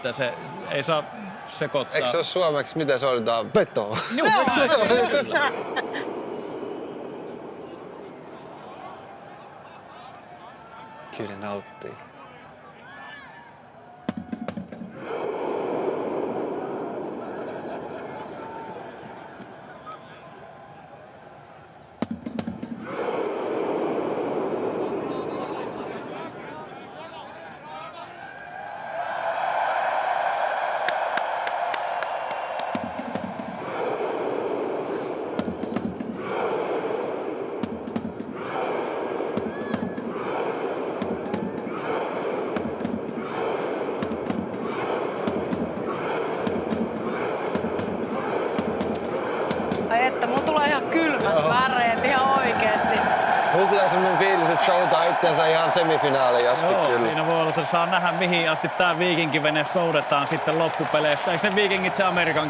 että se ei saa sekoittaa. Eikö se ole suomeksi, miten soitetaan? Veto. Kyllä nauttii. Ai että, mulla tulee ihan kylmät väreet ihan oikeesti. Mulla tulee semmonen fiilis, että showtaa itsensä ihan semifinaaliin asti Joo, kyllä. siinä voi olla, että saa nähdä mihin asti tää viikinkivene soudetaan sitten loppupeleissä. Eikö ne viikingit se Amerikankin